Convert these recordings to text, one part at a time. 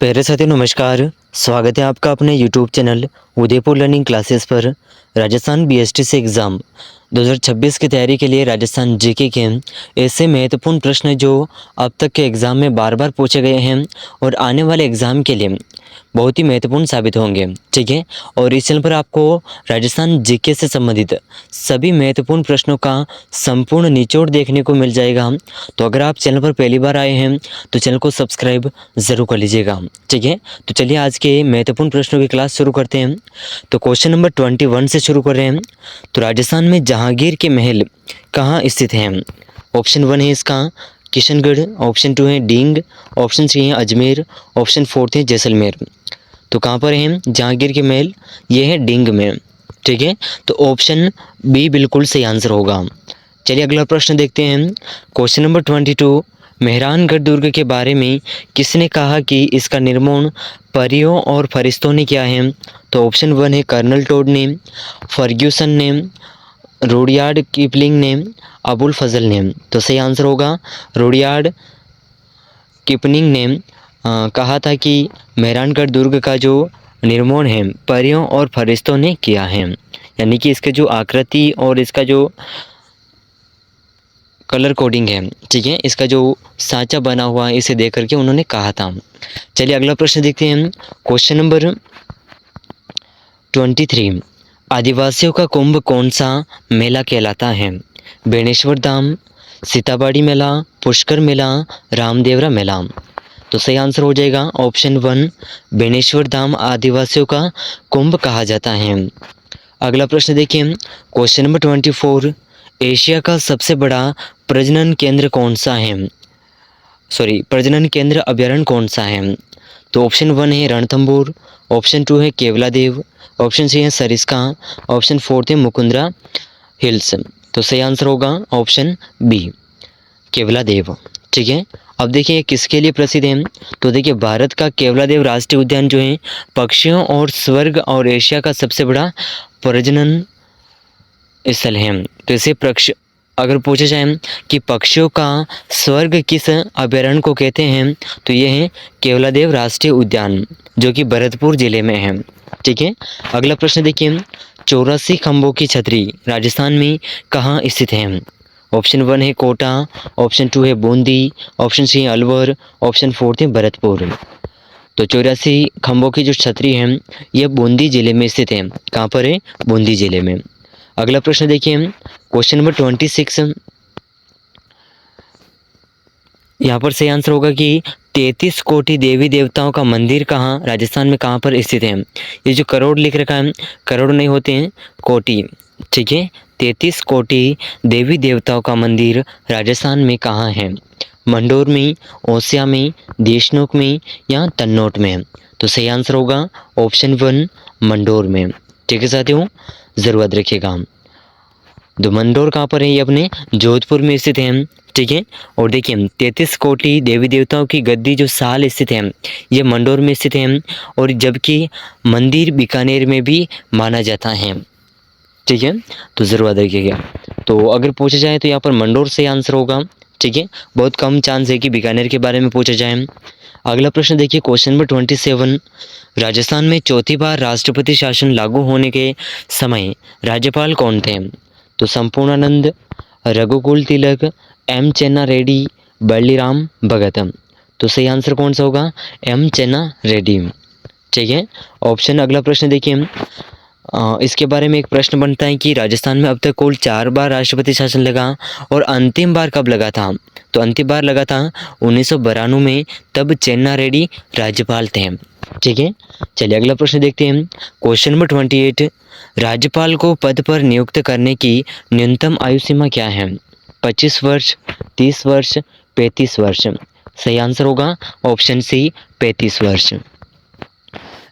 प्यारे साथियों नमस्कार। स्वागत है आपका अपने YouTube channel Udaipur learning classes पर। राजस्थान बीएसटीसी एग्ज़ाम 2026 की तैयारी के लिए राजस्थान जीके के ऐसे महत्वपूर्ण प्रश्न जो अब तक के एग्ज़ाम में बार बार पूछे गए हैं और आने वाले एग्ज़ाम के लिए बहुत ही महत्वपूर्ण साबित होंगे, ठीक है। और इस चैनल पर आपको राजस्थान जीके से संबंधित सभी महत्वपूर्ण प्रश्नों का संपूर्ण निचोड़ देखने को मिल जाएगा। तो अगर आप चैनल पर पहली बार आए हैं तो चैनल को सब्सक्राइब ज़रूर कर लीजिएगा, ठीक है। तो चलिए आज के महत्वपूर्ण प्रश्नों की क्लास शुरू करते हैं। तो क्वेश्चन नंबर 21 से शुरू कर रहे हैं। तो राजस्थान में जहांगीर के महल कहाँ स्थित हैं? ऑप्शन 1 है इसका किशनगढ़, ऑप्शन 2 है डींग, ऑप्शन 3 है अजमेर, ऑप्शन 4 है जैसलमेर। तो कहाँ पर है जहांगीर के महल? ये है डींग में, ठीक है। तो ऑप्शन बी बिल्कुल सही आंसर होगा। चलिए अगला प्रश्न देखते हैं। क्वेश्चन नंबर 22, मेहरानगढ़ दुर्ग के बारे में किसने कहा कि इसका निर्माण परियों और फरिश्तों ने किया है? तो ऑप्शन 1 है कर्नल टोड ने, फर्ग्यूसन ने, रुडयार्ड किपलिंग ने, अबुल फजल ने। तो सही आंसर होगा रुडयार्ड किपलिंग ने कहा था कि मेहरानगढ़ दुर्ग का जो निर्माण है परियों और फरिश्तों ने किया है, यानी कि इसके जो आकृति और इसका जो कलर कोडिंग है, ठीक है, इसका जो सांचा बना हुआ है इसे देख करके उन्होंने कहा था। चलिए अगला प्रश्न देखते हैं। क्वेश्चन नंबर 23, आदिवासियों का कुंभ कौन सा मेला कहलाता है? बेणेश्वर धाम, सीताबाड़ी मेला, पुष्कर मेला, रामदेवरा मेला। तो सही आंसर हो जाएगा ऑप्शन 1 बेणेश्वर धाम आदिवासियों का कुंभ कहा जाता है। अगला प्रश्न देखिए। क्वेश्चन नंबर 24, एशिया का सबसे बड़ा प्रजनन केंद्र कौन सा है? प्रजनन केंद्र अभ्यारण्य कौन सा है? तो ऑप्शन 1 है रणथंभौर, ऑप्शन 2 है केवलादेव, ऑप्शन 3 है सरिस्का, ऑप्शन 4 है मुकुंदरा हिल्स। तो सही आंसर होगा ऑप्शन बी केवलादेव, ठीक है। अब देखिए किसके लिए प्रसिद्ध है? तो देखिए भारत का केवलादेव राष्ट्रीय उद्यान जो है पक्षियों और स्वर्ग और एशिया का सबसे बड़ा प्रजनन स्थल है। तो इसे अगर पूछा जाए कि पक्षियों का स्वर्ग किस अभयारण्य को कहते हैं तो ये है केवलादेव राष्ट्रीय उद्यान जो कि भरतपुर जिले में है, ठीक है। अगला प्रश्न देखिए। 84 खंभों की छतरी राजस्थान में कहाँ स्थित है? ऑप्शन 1 है कोटा, ऑप्शन 2 है बूंदी, ऑप्शन 3 है अलवर, ऑप्शन 4 है भरतपुर। तो 84 खंभों की जो छतरी है यह बूंदी जिले में स्थित है। कहाँ पर है? बूंदी जिले में। अगला प्रश्न देखिए। क्वेश्चन नंबर 26, यहाँ पर सही आंसर होगा कि 33 कोटि देवी देवताओं का मंदिर कहाँ राजस्थान में कहाँ पर स्थित है? ये जो करोड़ लिख रखा है, करोड़ नहीं होते हैं कोटि, ठीक है। 33 कोटि देवी देवताओं का मंदिर राजस्थान में कहाँ है? मंडोर में, ओसिया में, देशनोक में या तन्नौट में? तो सही आंसर होगा ऑप्शन 1 मंडोर में, ठीक है साथियों, ज़रूर याद रखिएगा। तो मंडोर कहाँ पर है? ये अपने जोधपुर में स्थित है, ठीक है। और देखिए 33 कोटि देवी देवताओं की गद्दी जो साल स्थित है ये मंडोर में स्थित है, और जबकि मंदिर बीकानेर में भी माना जाता है, ठीक है। तो ज़रूर याद रखिएगा। तो अगर पूछा जाए तो यहाँ पर मंडोर से आंसर होगा, ठीक है। बहुत कम चांस है कि बीकानेर के बारे में पूछा जाए। अगला प्रश्न देखिए। क्वेश्चन नंबर 27, राजस्थान में चौथी बार राष्ट्रपति शासन लागू होने के समय राज्यपाल कौन थे? तो संपूर्णानंद, रघुकुल तिलक, एम चेन्ना रेड्डी, बल्लीराम भगत। तो सही आंसर कौन सा होगा? एम चेन्ना रेड्डी, ठीक है। ऑप्शन अगला प्रश्न देखिए। इसके बारे में एक प्रश्न बनता है कि राजस्थान में अब तक कुल 4 बार राष्ट्रपति शासन लगा और अंतिम बार कब लगा था? तो अंतिम बार लगा था 1992 में, तब चेन्ना रेड्डी राज्यपाल थे, ठीक है। चलिए अगला प्रश्न देखते हैं। क्वेश्चन नंबर 28, राज्यपाल को पद पर नियुक्त करने की न्यूनतम आयु सीमा क्या है? 25 वर्ष, 30 वर्ष, 35 वर्ष। सही आंसर होगा ऑप्शन सी 35 वर्ष।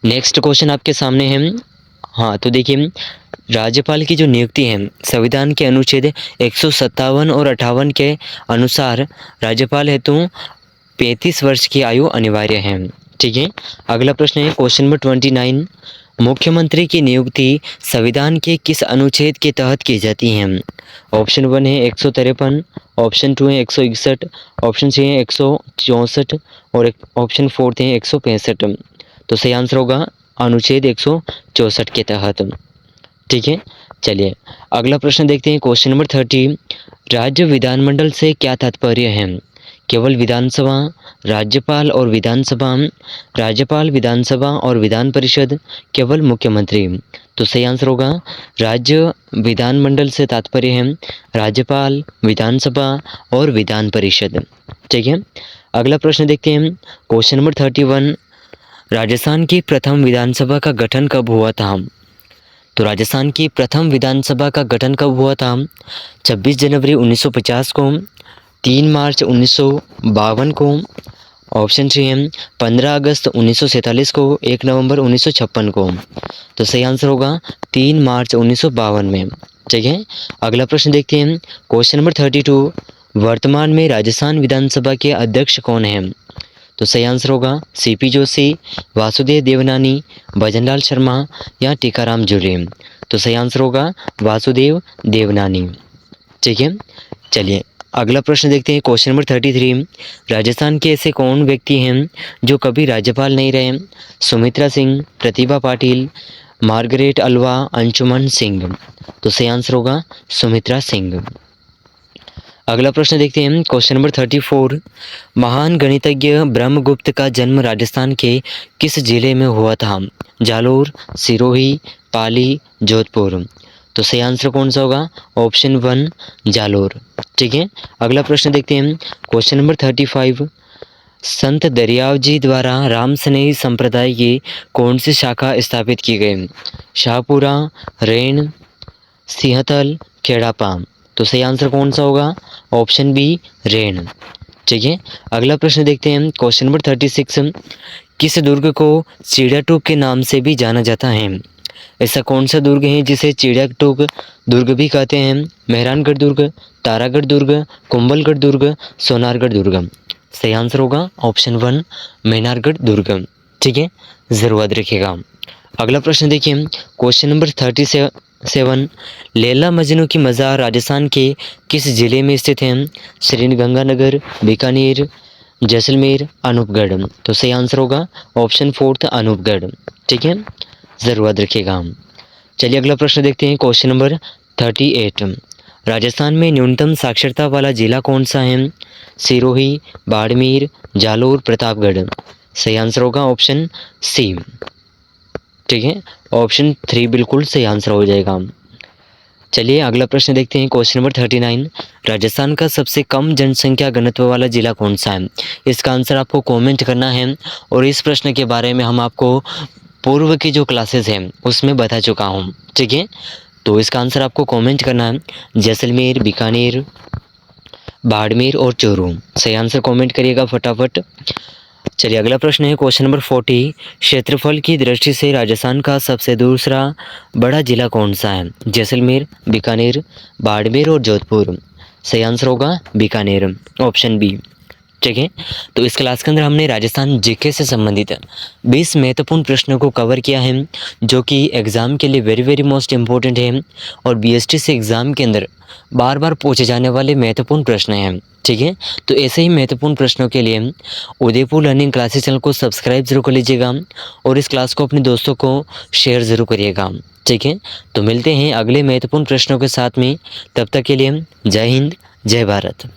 नेक्स्ट क्वेश्चन आपके सामने है। हाँ तो देखिए राज्यपाल की जो नियुक्ति है संविधान के अनुच्छेद 157 और 58 के अनुसार राज्यपाल हेतु 35 वर्ष की आयु अनिवार्य है, ठीक है। अगला प्रश्न है क्वेश्चन नंबर 29, मुख्यमंत्री की नियुक्ति संविधान के किस अनुच्छेद के तहत की जाती है? ऑप्शन 1 है 153, ऑप्शन 2 है 161, ऑप्शन 3 है 164 और ऑप्शन 4 है 165। तो सही आंसर होगा अनुच्छेद 164 के तहत। ठीक है, चलिए अगला प्रश्न देखते हैं क्वेश्चन नंबर 30, राज्य विधानमंडल से क्या तात्पर्य है? केवल विधानसभा, राज्यपाल और विधानसभा, राज्यपाल, विधानसभा और विधान परिषद, केवल मुख्यमंत्री। तो सही आंसर होगा राज्य विधानमंडल से तात्पर्य है राज्यपाल, विधानसभा और विधान परिषद। ठीक है, अगला प्रश्न देखते हैं क्वेश्चन नंबर 31, राजस्थान की प्रथम विधानसभा का गठन कब हुआ था? तो राजस्थान की प्रथम विधानसभा का गठन कब हुआ था? 26 जनवरी 1950 को, 3 मार्च 1952 को, ऑप्शन 3 है 15 अगस्त 1947 को, 1 नवंबर 1956 को। तो सही आंसर होगा 3 मार्च 1952 में। ठीक है, अगला प्रश्न देखते हैं क्वेश्चन नंबर 32, वर्तमान में राजस्थान विधानसभा के अध्यक्ष कौन हैं? तो सही आंसर होगा सीपी जोशी, वासुदेव देवनानी, भजनलाल शर्मा या टीकाराम जूरी। तो सही आंसर होगा वासुदेव देवनानी। ठीक है, चलिए अगला प्रश्न देखते हैं क्वेश्चन नंबर 33, राजस्थान के ऐसे कौन व्यक्ति हैं जो कभी राज्यपाल नहीं रहे? Sumitra Singh, Pratibha Patil, Margaret Alva, Anshuman Singh. तो सही आंसर होगा सुमित्रा सिंह। अगला प्रश्न देखते हैं क्वेश्चन नंबर 34, महान गणितज्ञ ब्रह्मगुप्त का जन्म राजस्थान के किस जिले में हुआ था? जालोर, सिरोही, पाली, जोधपुर। तो सही आंसर कौन सा होगा? ऑप्शन 1 जालोर। ठीक है, अगला प्रश्न देखते हैं क्वेश्चन नंबर 35, संत दरियाव जी द्वारा राम स्नेही संप्रदाय की कौन सी शाखा स्थापित की गई? शाहपुरा, रेण, सिंहतल, खेड़ापा। तो सही आंसर कौन सा होगा? ऑप्शन बी रेण। ठीक है, अगला प्रश्न देखते हैं क्वेश्चन नंबर 36, किस दुर्ग को चिड़ियाटूक के नाम से भी जाना जाता है? ऐसा कौन सा दुर्ग है जिसे चिड़ियाटूक दुर्ग भी कहते हैं? मेहरानगढ़ दुर्ग, तारागढ़ दुर्ग, कुंभलगढ़ दुर्ग, सोनारगढ़ दुर्ग। सही आंसर होगा ऑप्शन 1 मेहरानगढ़ दुर्ग। ठीक है, जरूर याद रखिएगा। अगला प्रश्न देखिए क्वेश्चन नंबर 37, लैला मजनू की मज़ार राजस्थान के किस जिले में स्थित है? श्रीगंगानगर, बीकानेर, जैसलमेर, अनूपगढ़। तो सही आंसर होगा ऑप्शन 4 अनूपगढ़। ठीक है, ज़रूर याद रखिएगा। चलिए अगला प्रश्न देखते हैं क्वेश्चन नंबर 38, राजस्थान में न्यूनतम साक्षरता वाला जिला कौन सा है? सिरोही, बाड़मेर, जालोर, प्रतापगढ़। सही आंसर होगा ऑप्शन सी। ठीक है, ऑप्शन 3 बिल्कुल सही आंसर हो जाएगा। चलिए अगला प्रश्न देखते हैं क्वेश्चन नंबर 39, राजस्थान का सबसे कम जनसंख्या घनत्व वाला जिला कौन सा है? इसका आंसर आपको कमेंट करना है और इस प्रश्न के बारे में हम आपको पूर्व की जो क्लासेस हैं उसमें बता चुका हूँ। ठीक है, तो इसका आंसर आपको कमेंट करना है जैसलमेर, बीकानेर, बाड़मेर और चूरू। सही आंसर कमेंट करिएगा फटाफट। चलिए अगला प्रश्न है क्वेश्चन नंबर 40, क्षेत्रफल की दृष्टि से राजस्थान का सबसे दूसरा बड़ा जिला कौन सा है? जैसलमेर, बीकानेर, बाड़मेर और जोधपुर। सही आंसर होगा बीकानेर, ऑप्शन बी। ठीक है, तो इस क्लास के अंदर हमने राजस्थान जीके से संबंधित 20 महत्वपूर्ण प्रश्नों को कवर किया है जो कि एग्ज़ाम के लिए वेरी मोस्ट इम्पोर्टेंट है और बीएसटी से एग्ज़ाम के अंदर बार बार पूछे जाने वाले महत्वपूर्ण प्रश्न हैं। ठीक है, तो ऐसे ही महत्वपूर्ण प्रश्नों के लिए उदयपुर लर्निंग क्लासेस चैनल को सब्सक्राइब जरूर कर लीजिएगा और इस क्लास को अपने दोस्तों को शेयर ज़रूर करिएगा। ठीक है, तो मिलते हैं अगले महत्वपूर्ण प्रश्नों के साथ में, तब तक के लिए जय हिंद, जय भारत।